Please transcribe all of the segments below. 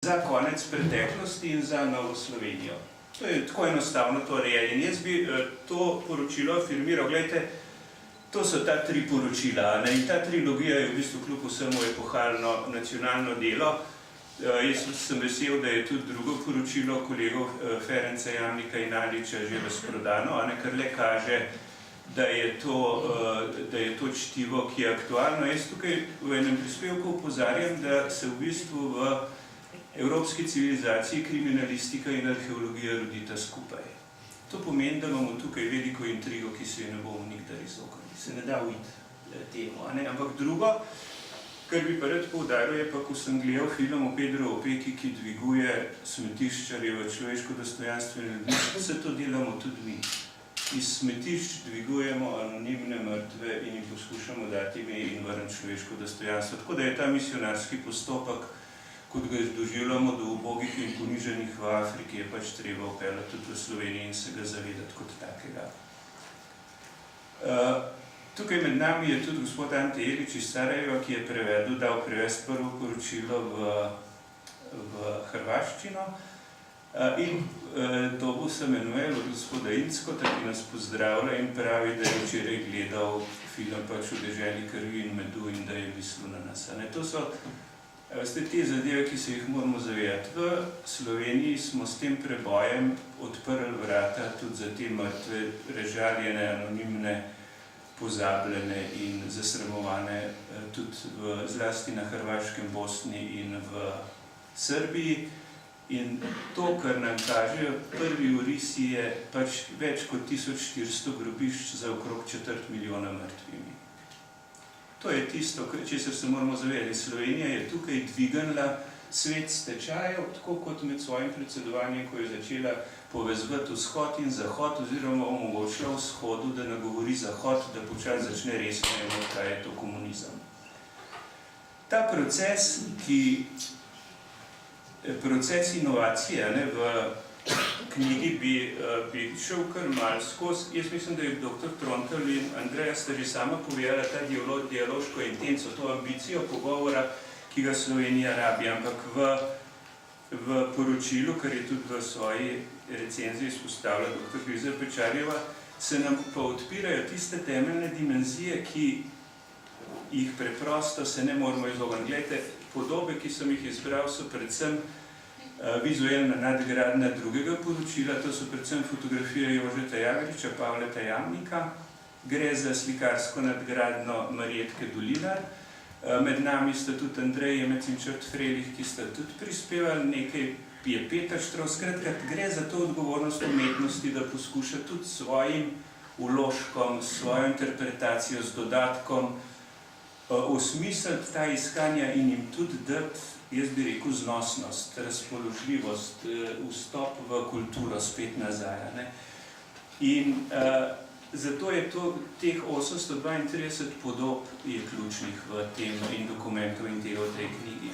za konec preteklosti in za novo Slovenijo. To je tako enostavno torej. In jaz bi to poročilo afirmiral, gledajte, to so ta tri poročila, ne? In ta trilogija je v bistvu kljub vsemu epohalno nacionalno delo. Jaz sem vesel, da je tudi drugo poročilo kolegov Ferenca, Jamnika in Aliča že razprodano, kar le kaže, da je to čtivo, ki je aktualno. Jaz tukaj v enem prispevku opozarjam, da se v bistvu v evropski civilizaciji kriminalistika in arheologija rodita skupaj. To pomeni, da imamo tukaj veliko intrigo, ki se je ne bomo nikdar izognili. Se ne da uiti temu, ampak drugo, kar bi pa rad poudaril, je pa, ko sem gledal film o Pedru Opeki, ki dviguje smetiščarje v človeško dostojanstvene ljudi, vse to delamo tudi mi. Iz smetišč dvigujemo anonimne mrtve in jim poskušamo dati ime in vrniti človeško dostojanstvo. Tako da je ta misionarski postopek, kot ga doživljamo do ubogih in poniženih v Afriki, je pač treba upeljati tudi v Sloveniji in se ga zavedati kot takega. Tukaj med nami je tudi gospod Ante Jelič iz Sarajeva, ki je dal prevesti prvo poročilo v hrvaščino. In dobil sem Emanuel od gospoda Inckota, ki nas pozdravlja in pravi, da je včeraj gledal film pač v deželi krvi in medu in da je mislil na nas. To so te zadeve, ki se jih moramo zavedati. V Sloveniji smo s tem prebojem odprli vrata tudi za te mrtve, režaljene, anonimne, pozabljene in zasramovane tudi zlasti na Hrvaškem, Bosni in v Srbiji. In to, kar nam kažejo prvi orisi, je pač več kot 1400 grobišč za okrog 250 000 mrtvimi. To je tisto, česar se moramo zavedati. Slovenija je tukaj dvignila svet stečajev, tako kot med svojim predsedovanjem, ko je začela povezovati vzhod in zahod, oziroma omogočila vzhodu, da nagovori zahod, da počasi začne resno imeti, kaj je to komunizem. Ta proces inovacije v knjigi bi šel kar malo skozi. Jaz mislim, da je dr. Trontelj in Andreja sta že sama povedala ta dialoško intenco, to ambicijo pogovora, ki ga Slovenija rabi, ampak v poročilu, kar je tudi v svoji recenziji izpostavila dr. Griza Pečarjeva, se nam pa odpirajo tiste temeljne dimenzije, ki jih preprosto se ne moramo izogniti. Glejte, podobe, ki sem jih izbral, so predvsem vizualna nadgradnja drugega poročila, to so predvsem fotografije Jožeta Jagriča, Pavleta Jamnika, gre za slikarsko nadgradnjo Marjetke Dolinar. Med nami sta tudi Andrej Jemec in Črt Frelih, ki sta tudi prispevali nekaj, je Peter Štrov. Skratka, gre za to odgovornost umetnosti, da poskuša tudi svojim vložkom, svojo interpretacijo z dodatkom osmisliti ta iskanja in jim tudi dati, jaz bi rekel, znosnost, razpoložljivost, vstop v kulturo spet nazaj. In zato je to, teh 832 podob je ključnih v tem in dokumentov in tega v tej knjigi.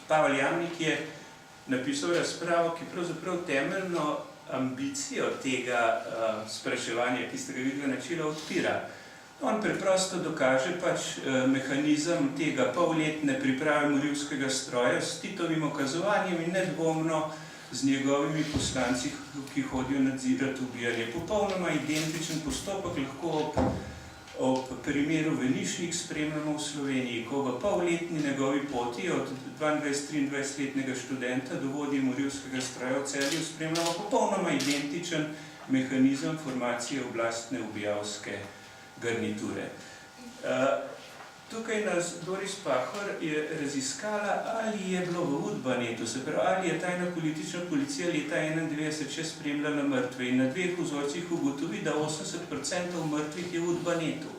Pavel Jamnik je napisal razpravo, ki pravzaprav temeljno ambicijo tega spraševanja, ki ste ga videli načela, odpira. On preprosto dokaže pač mehanizem tega polletne priprave morilskega stroja s Titovim okazovanjem in nedvomno z njegovimi poslanci, ki hodijo nadzirati ubijanje. Popolnoma identičen postopek lahko ob primeru Venišnik spremljamo v Sloveniji, ko v polletni njegovi poti od 22-23-letnega študenta do vodje morilskega stroja v Celju spremljamo popolnoma identičen mehanizem formacije oblastne ubijalske garniture. Tukaj nas Doris Pahor je raziskala, ali je bilo v Udbanetu, se pravi, ali je tajna politična policija leta 1991 še spremljala mrtve in na dveh vzorcih ugotovi, da 80% mrtvih je v Udbanetu.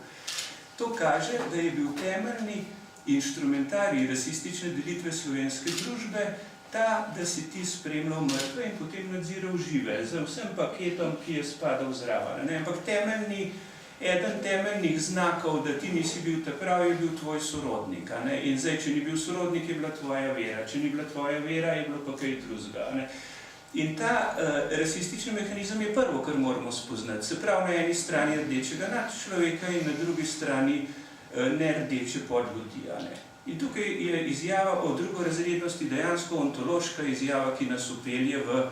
To kaže, da je bil temeljni inštrumentarij rasistične delitve slovenske družbe ta, da si ti spremljal mrtve in potem nadziral žive, z vsem paketom, ki je spadal zraven. Ampak eden temeljnih znakov, da ti nisi bil ta prav, je bil tvoj sorodnik. In zdaj, če ni bil sorodnik, je bila tvoja vera. Če ni bila tvoja vera, je bilo pa kaj drugega. In ta rasistični mehanizem je prvo, kar moramo spoznati. Se pravi, na eni strani rdečega nadčloveka in na drugi strani nerdeče podljudija. In tukaj je izjava o drugorazrednosti dejansko ontološka izjava, ki nas upelje v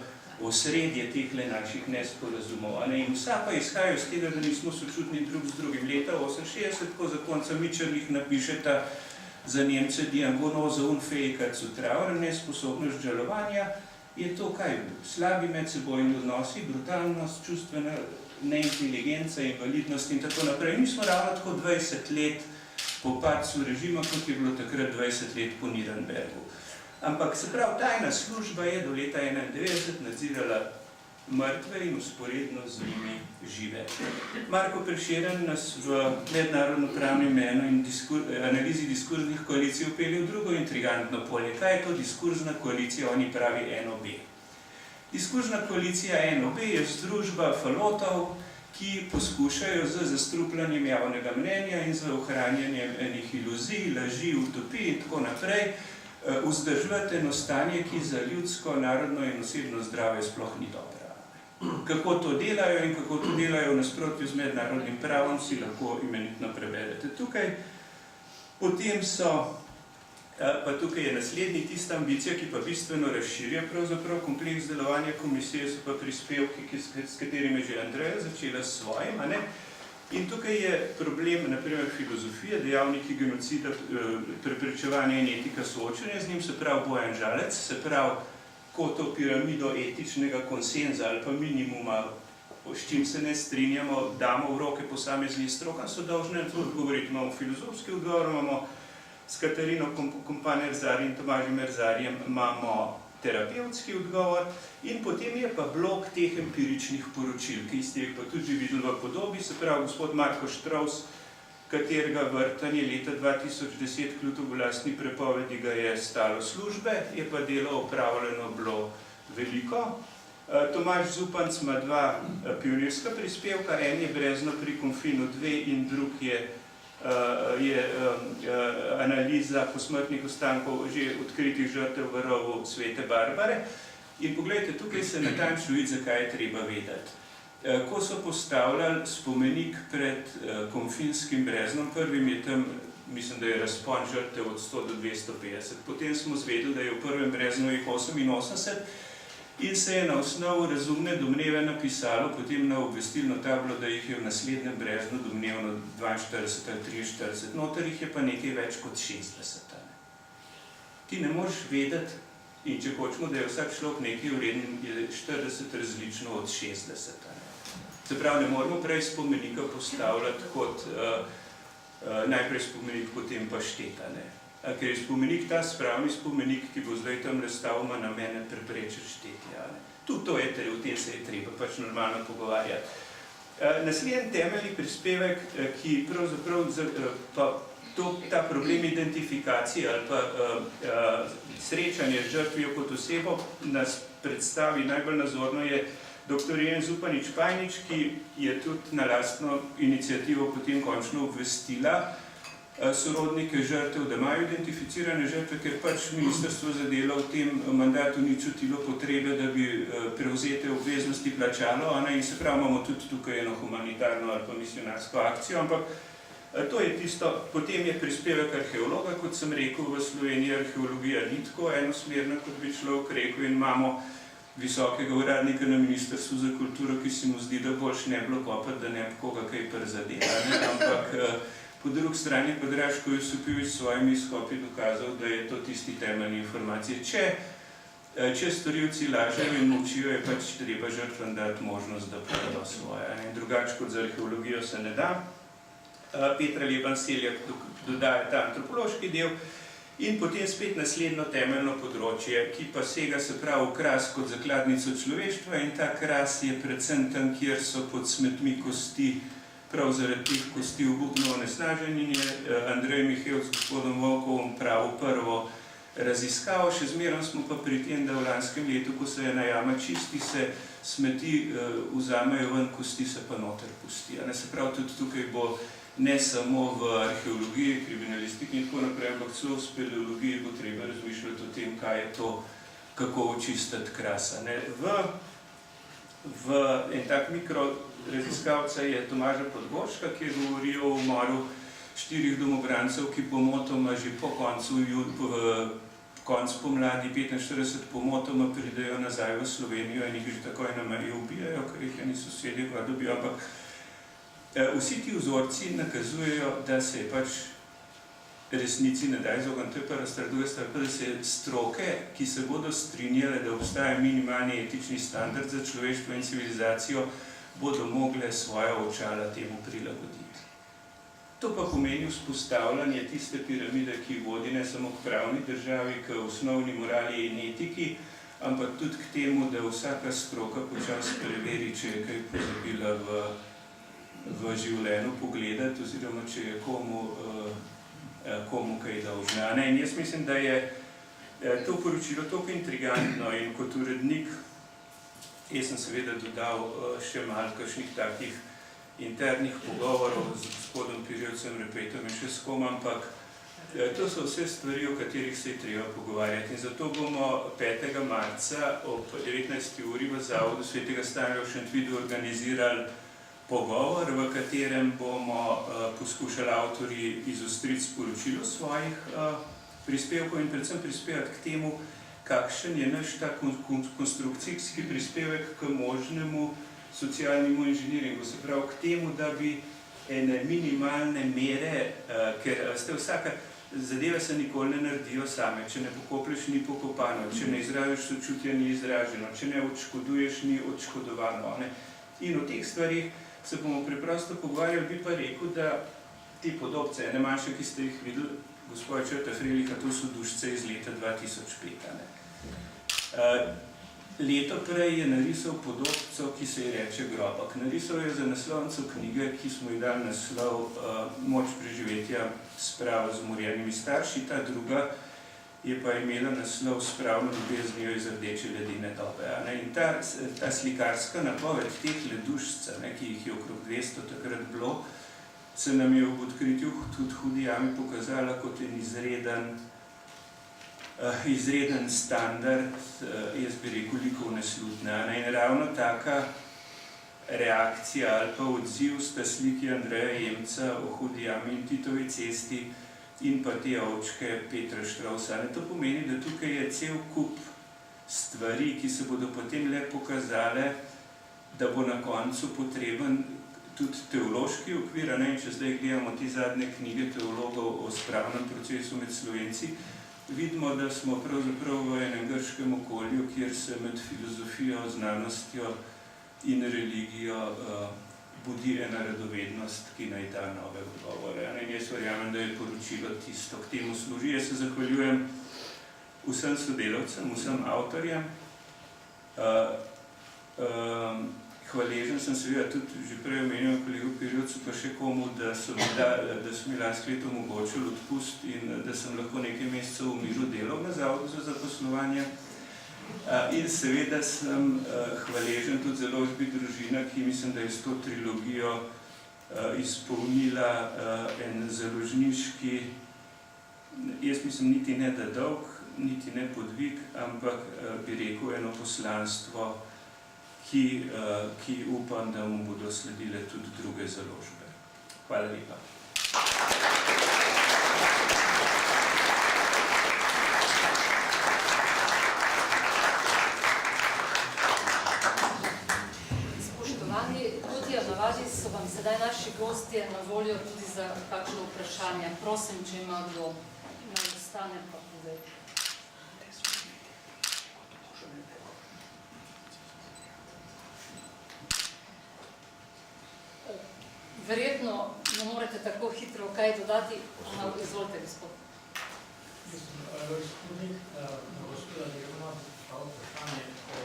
osredje tehle naših nesporazumov. In vsa pa izhaja iz tega, da nismo sočutni drug z drugim. Leta 1968, ko zakonca Mitscherlich napišeta za Nemce diagonoza unfähigkeit zu trauern, nesposobnost žalovanja, je to kaj? Slabi medsebojni odnosi, brutalnost, čustvena neinteligenca, invalidnost in tako naprej. Mi smo ravno tako 20 let po padcu režima, kot je bilo takrat 20 let po Nürnbergu. Ampak se pravi, tajna služba je do leta 1991 nadzirala mrtve in usporedno z njimi žive. Marko Prešeren nas v mednarodno-pravnem menu in analizi diskurznih koalicij upelje v drugo intrigantno polje. Kaj je to diskurzna koalicija, oni pravi NOB? Diskurzna koalicija NOB je združba falotov, ki poskušajo z zastrupljanjem javnega mnenja in z ohranjanjem enih iluzij, laži, utopij in tako naprej vzdrževati eno stanje, ki za ljudsko, narodno in osebno zdravje sploh ni dobro. Kako to delajo in kako to delajo v nasprotju z mednarodnim pravom, si lahko imenitno preberete tukaj. Potem pa tukaj je naslednji tista ambicija, ki pa bistveno razširja pravzaprav kompleks delovanja komisije, so pa prispevki, s katerimi je že Andreja začela s svojim. In tukaj je problem, naprimer, filozofije, dejavniki genocida, preprečevanja in etika soočenja z njim, se pravi Bojan Žalec, se pravi, ko to piramido etičnega konsenza ali pa minimuma, s čim se ne strinjamo, damo v roke posameznih strokam, so dolžne to odgovoriti. Imamo filozofski odgovor, imamo s Katarino Kompan-Erzari in Tomažem Erzarijem, imamo terapevtski odgovor in potem je pa blok teh empiričnih poročil, ki ste jih pa tudi videli v podobi, se pravi gospod Marko Štrovs, katerega vrtanje leta 2010 kljub v lastni prepovedi ga je stalo službe, je pa delo opravljeno bilo veliko. Tomaž Zupanc ima dva pionirska prispevka, en je Brezno pri Konfinu 2 in drug je analiza posmrtnih ostankov že odkritih žrtev v rovu Svete Barbare. In poglejte, tukaj se natančno vidi, zakaj je treba vedeti. Ko so postavljali spomenik pred Konfinskim breznom, prvim je tam, mislim, da je razpon žrtev od 100 do 250. Potem smo zvedeli, da je v prvem breznu jih 88 in se je na osnovu razumne domneve napisalo potem na obvestilno tablo, da jih je v naslednjem breznu domnevno 42 ali 43, noter jih je pa nekaj več kot 60. Ti ne moreš vedeti, in če hočemo, da je vsak človek nekaj vreden, je 40 različno od 60. Se pravi, ne moramo prej spomenika postavljati kot najprej spomenik, potem pa šteta. Ker je spomenik, ta spravni spomenik, ki bo zdaj tam nastal, ima namene preprečiti štetje. Tudi to je, o tem se je treba pač normalno pogovarjati. Naslednji temeljni prispevek, ki pravzaprav ta problem identifikacije ali pa srečanje z žrtvijo kot osebo nas predstavi najbolj nazorno je dr. Jen Zupanič-Pajnič, ki je tudi na lastno inicijativo potem končno obvestila sorodnike žrtev, da imajo identificirane žrtve, ker pač ministrstvo za delo v tem mandatu ni čutilo potrebe, da bi prevzete obveznosti plačalo, in se pravi, imamo tudi tukaj eno humanitarno ali pa misionarsko akcijo, ampak to je tisto, potem je prispevek arheologa, kot sem rekel, v Sloveniji arheologija ni tako enosmerna, kot bi človek rekel, in imamo visokega uradnika na Ministrstvu za kulturo, ki se mu zdi, da boljš ne bilo kopati, da ne bi koga kaj prizadela, ampak po drugi strani pa Draško Josupovič s svojimi izkopi dokazal, da je to tisti temeljni informacije. Če storilci lažejo in molčijo, je pač treba žrtvam dati možnost, da povedo svoje. Drugače kot za arheologijo se ne da. Petra Leban-Seljak dodaja ta antropološki del in potem spet naslednjo temeljno področje, ki pa sega se pravi v Kras kot zakladnico človeštva in ta Kras je predvsem tam, kjer so pod smetmi kosti, prav zaradi teh kosti obupno onesnaženi, in je Andrej Mihevc s gospodom Volkovom pravil prvo raziskavo, še zmeraj smo pa pri tem, da v lanskem letu, ko se ena jama čisti, se smeti vzamejo ven, kosti se pa noter pusti. Se pravi, tudi tukaj bo ne samo v arheologiji, kriminalistiki in tako naprej, ampak celo v speleologiji bo treba razmišljati o tem, kaj je to, kako očistiti Kras. En tak mikroraziskavca je Tomaža Podgorška, ki je govoril o umoru 4 domobrancev, ki pomotoma že po koncu pomladi 45 pomotoma pridejo nazaj v Slovenijo in jih že takoj na meji ubijajo, ker jih eni sosedje pa dobijo. Ampak vsi ti vzorci nakazujejo, da se pač resnici ne da izogniti. To je prva stvar. Druga stvar, da se stroke, ki se bodo strinjale, da obstaja minimalni etični standard za človeštvo in civilizacijo, bodo mogle svoja očala temu prilagoditi. To pa pomeni vzpostavljanje tiste piramide, ki vodi ne samo k pravni državi, k osnovni morali in etiki, ampak tudi k temu, da vsaka stroka počasi preveri, če je kaj pozabila v življenju pogledati, oziroma če je komu kaj dolžna. In jaz mislim, da je to poročilo toliko intrigantno in kot urednik, jaz sem seveda dodal še malo kakšnih takih internih pogovorov z gospodom Pirjevcem, Repetom in še s kom, ampak to so vse stvari, o katerih se je treba pogovarjati. In zato bomo 5. marca ob 19. uri v Zavodu Svetega Stanja v Šentvidu organizirali pogovor, v katerem bomo poskušali avtorji izostriti sporočilo svojih prispevkov in predvsem prispevati k temu, kakšen je naš ta konstrukcijski prispevek k možnemu socialnemu inženiringu, se pravi k temu, da bi ene minimalne mere, ker vsaka zadeva se nikoli ne naredijo same, če ne pokoplješ, ni pokopano, če ne izražiš sočutja, ni izraženo, če ne odškoduješ, ni odškodovano. In o teh stvarih se bomo preprosto pogovarjali, bi pa rekel, da ti podobce, ene manjše, ki ste jih videli, gospod Črta Freliha, to so dušice iz leta 2005. Leto prej je narisal podobco, ki se ji reče Grobak. Narisal je za naslovnico knjige, ki smo ji dali naslov Moč preživetja sprava z umorjenimi starši. Ta druga je pa imela naslov Spravno ljubeznijo iz rdeče ledene dobe. In ta slikarska napoved teh ledušca, ki jih je okrog 200 takrat bilo, se nam je ob odkritju tudi Hudi jami pokazala kot en izreden standard, jaz bi rekel, likovne slutne. In ravno taka reakcija ali pa odziv sta sliki Andreja Jemca o Hudi jami in Titovi cesti in pa te ovčke Petra Štravsa. To pomeni, da tukaj je cel kup stvari, ki se bodo potem le pokazale, da bo na koncu potreben tudi teološki okvir. In če zdaj gledamo te zadnje knjige teologov o spravnem procesu med Slovenci, vidimo, da smo pravzaprav v enem grškem okolju, kjer se med filozofijo, znanostjo in religijo budi ena radovednost, ki naj da nove odgovore. In jaz verjamem, da je poročilo tisto, k temu služi. Jaz se zahvaljujem vsem sodelavcem, vsem avtorjem. Hvaležen sem seveda tudi že prej omenil kolegu Pirjevcu, pa še komu, da so mi lansko leto omogočili odpust in da sem lahko nekaj mesecev v miru delal na Zavodu za zaposlovanje. In seveda sem hvaležen tudi založbi Družina, ki mislim, da je s to trilogijo izpolnila en založniški, jaz mislim, niti ne da dolg, niti ne podvig, ampak bi rekel eno poslanstvo, ki upam, da mu bodo sledile tudi druge založbe. Hvala lepa. Spoštovani, kot je navadi, so vam sedaj naši gostje na voljo tudi za kakšno vprašanje. Prosim, če ima kdo, naj ostane pa pove. Verjetno ne morete tako hitro kaj dodati. Izvolite, gospod. Gospodnik na gospoda Levna postavil vprašanje o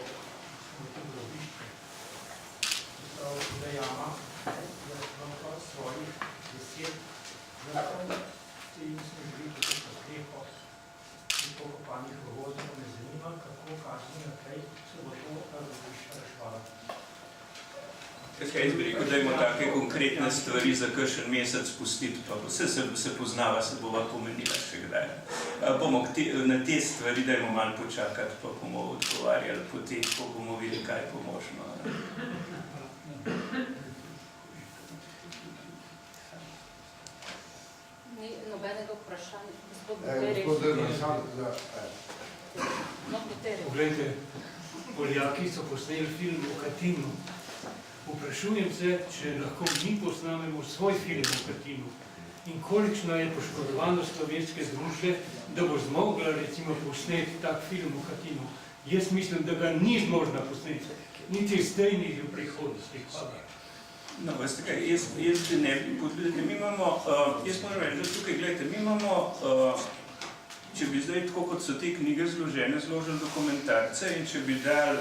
smrti grobišča. Postavil, da jama, da vam pa svojih 10 žrtev, ki jim smo bili tudi po streho in pokopanih v vodu, me zanima, kako kasno naprej se bo to grobišča rešvala. Jaz bi rekel, da imamo take konkretne stvari za kakšen mesec pustiti, pa vse se poznava, se bova pomenila še kdaj. Bomo na te stvari, dajmo malo počakati, pa bomo odgovarjali potem, ko bomo videli, kaj bo možno. Ni nobenega vprašanja. Gospod Poglejte, Poljaki so posneli film o Katinu. Vprašujem se, če lahko mi posnamemo svoj film o Katinu in kolikšna je poškodovanost slovenske družbe, da bo zmogla recimo posneti tak film o Katinu. Jaz mislim, da ga ni zmožna posneti, niti zdaj, niti v prihodnosti. No, veste kaj, jaz bi ne bi podvideli, mi imamo, jaz moram reči, da tukaj, gledajte, mi imamo, če bi zdaj tako, kot so te knjige zložene, zložili dokumentarce in če bi dal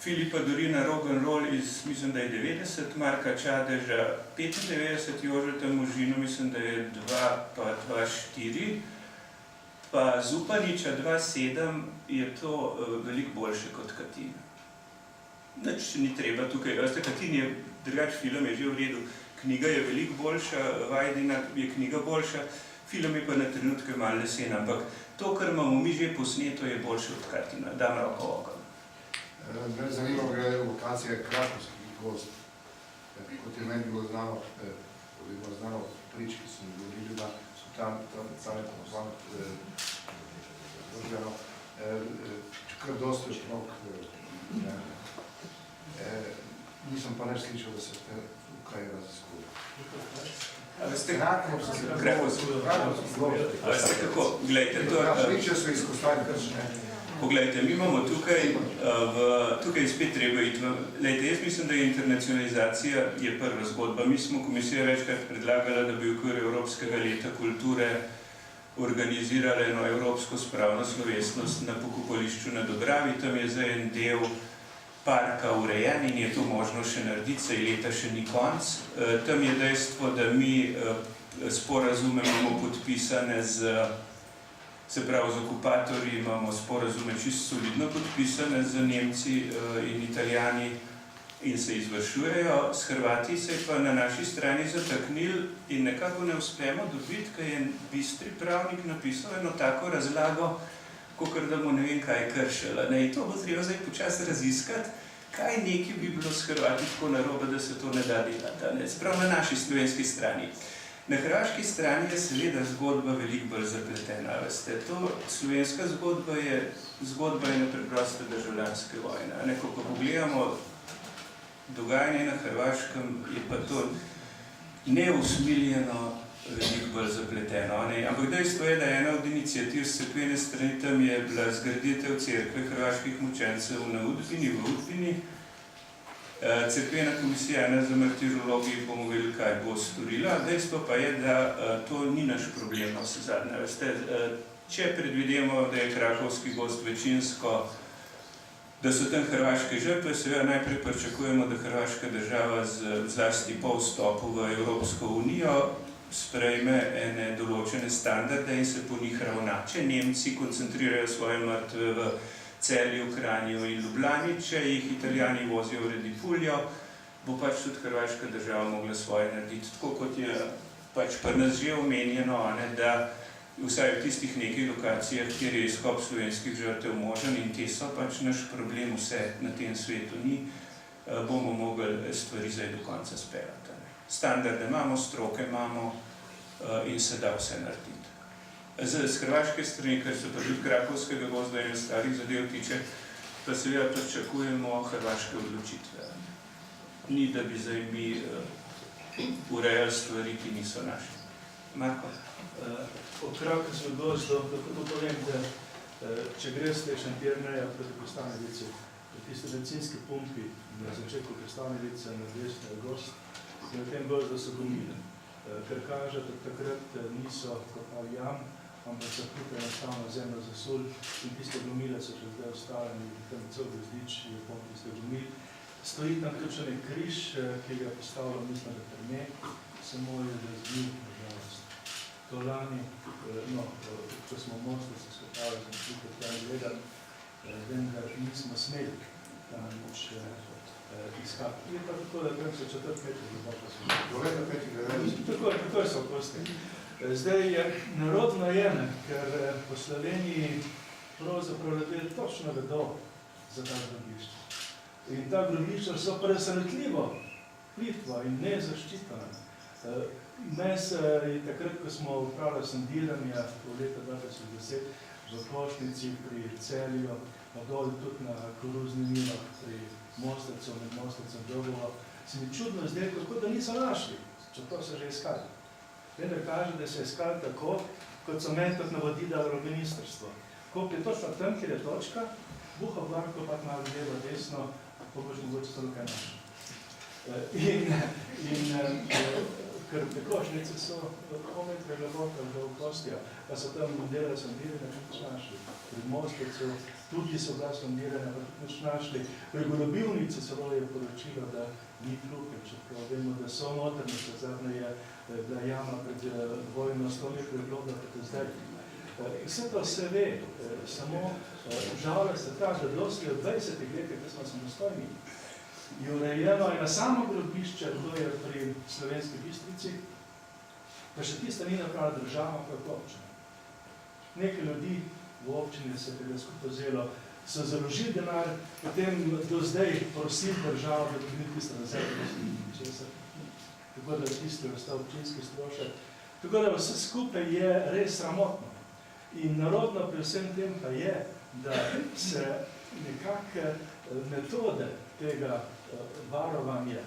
Filipa Dorina Rock'n'Roll iz, mislim, da je 90, Marka Čadeža 95, Jožeta Možino, mislim, da je 2 pa 2-4, pa Zupaniča 2-7 je to veliko boljše kot Katin. Nič ni treba tukaj, veste, Katin je, drugač film je že v redu, knjiga je veliko boljša, Vajdina je knjiga boljša, film je pa na trenutke malo lesen, ampak to, kar imamo mi že posneto, je boljše od Katina. Dam roko v oko. Mene zanima, gre lokacija Krakovskih gozd. Kot je meni bilo znano prič, ki so mi govorili, da so tam same poslane združeno, kar dosti otrok. Nisem pa neč slišal, da se kaj raziskuje. Krakovskih gozd. Veste kako, gledajte, to je... Niče so izkostavili, kar še ne. Poglejte, mi imamo tukaj spet treba iti. Lejte, jaz mislim, da je internacionalizacija je prva zgodba. Mi smo komisija večkrat predlagala, da bi v okviru Evropskega leta kulture organizirali eno evropsko spravno slovesnost na pokopališču na Dobravi. Tam je zdaj en del parka urejen in je to možno še narediti, saj leta še ni konc. Tam je dejstvo, da mi sporazume imamo podpisane se pravi, z okupatorji imamo sporazume čisto solidno podpisane z Nemci in Italijani in se izvršujejo. S Hrvati se je pa na naši strani zataknili in nekako ne uspemo dobiti, ker je bistri pravnik napisal eno tako razlago, kakor da mu ne vem kaj kršila. In to bo treba zdaj počasi raziskati, kaj nekaj bi bilo s Hrvati tako narobe, da se to ne da delati. Sprav na naši slovenski strani. Na hrvaški strani je seveda zgodba veliko bolj zapletena, veste. To slovenska zgodba je ena preprosta državljanske vojne. Ko pa pogledamo dogajanje na Hrvaškem, je pa to neusmiljeno veliko bolj zapleteno. Ampak dejstvo je, da ena od iniciativ s cerkvene strani tam je bila zgraditev cerkve hrvaških mučencev na Udbini, v Udbini. Cerkvena komisija za martirologiji bomo vedeli, kaj bo storila. Dejstvo pa je, da to ni naš problem, vse zadnje. Če predvidimo, da je Krakovski gozd večinsko, da so tam hrvaške žrtve, seveda najprej pričakujemo, da hrvaška država zlasti po vstopu v Evropsko unijo sprejme ene določene standarde in se po njih ravna. Če Nemci koncentrirajo svoje mrtve v Celju, Kranju in Ljubljani, če jih Italijani vozijo v Redipuljo, bo pač tudi hrvaška država mogla svoje narediti. Tako kot je pač pri nas že omenjeno, da vsaj v tistih nekaj lokacijah, kjer je izkop slovenskih žrtev možen in te so pač naš problem, vse na tem svetu ni, bomo mogli stvari zdaj do konca speljati. Standarde imamo, stroke imamo in se da vse narediti. Z hrvaške strani, ker se pa tudi Krakovskega gozda in ostalih zadev tiče, pa seveda pričakujemo hrvaške odločitve. Ni, da bi zdaj mi urejali stvari, ki niso naše. Marko? O Krakovskem gozdu, lahko to povem, da če greste Šentjerneja proti Kostanjevici, pri tisti bencinski pumpi na začetku Kostanjevice na desni je gozd, in v tem gozdu so gomile. Ker kaže, da takrat niso kopali jam, ampak so tukaj enostavno zemljo zasul in tiste gomile so še zdaj ostale in tam cel gozdič je poln tiste gomil. Stoji tam tudi križ, ki ga je postavilo, mislim, da preme, samo je razbil, nažalost. To lani, ko smo v Mostu se skotali, smo tukaj tam gledali, vem, da nismo smeli tam nič iskati. Je pa tako, da tam so 4 metri globoko so. Doleta 5 gledali. Tako so okosti. Zdaj, narodno je, ker po Sloveniji pravzaprav ljudje točno vedo za ta grobišča. In ta grobišča so presenetljivo plitva in nezaščitena. Mes je takrat, ko smo upravljali sondiranja v leta 2010 v Košnici, pri Celju, pa dol tudi na Koruzni Milah, pri Mostecu, med Mostecem Dobovo, se mi čudno zdaj, kako da niso našli, če to so že iskali. Vendar kaže, da se je iskali tako, kot so meni tudi navodila v ministrstvo. Ko je točno tam, kjer je točka, buha Blanko pa malo levo, desno, pa boš mogoče to nekaj našel. Ker te Košnice so kilometre globoko do Kostja, pa so tam delali sondiranja, nič našli. Pri Mostecu tudi so bila sondiranja, pa tudi nič našli. Pri Golobivnici celo je poročilo, da ni trupel, čeprav vemo, da so notrnice, zadnje je bila jama pred vojno 100 let preglobla, kot je zdaj. Vse to se ve, samo žalost je ta, da dosti v 20 letih, da smo samostojni, je urejeno eno samo grobišče, to je pri Slovenski Bistrici, pa še tista ni napravila država, kot občina. Nekaj ljudi v občini se je tega skupaj vzelo, so založili denar, potem do zdaj prosili državo, da bi bili tiste rezerve, tako da tisto je ostal občinski strošek. Tako da vse skupaj je res sramotno. In narodno pri vsem tem pa je, da se nekake metode tega varovanja,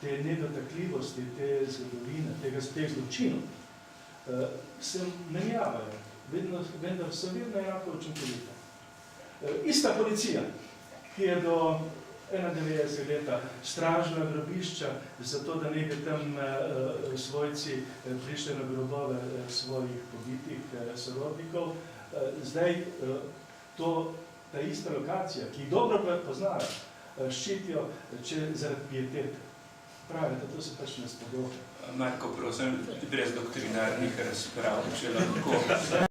te nedotakljivosti, te zgodovine, teh zločinov, se menjavajo, vendar so vedno jako učinkovite. Ista policija, ki je do 91 leta stražila grobišča, zato da ne bi tam svojci prišli na grobove svojih pobitih sorodnikov, zdaj ta ista lokacija, ki jih dobro poznajo, ščitijo zaradi pietete. Pravite, to se pač ne spodoba. Marko, prosim, brez doktrinarnih razprav, če lahko.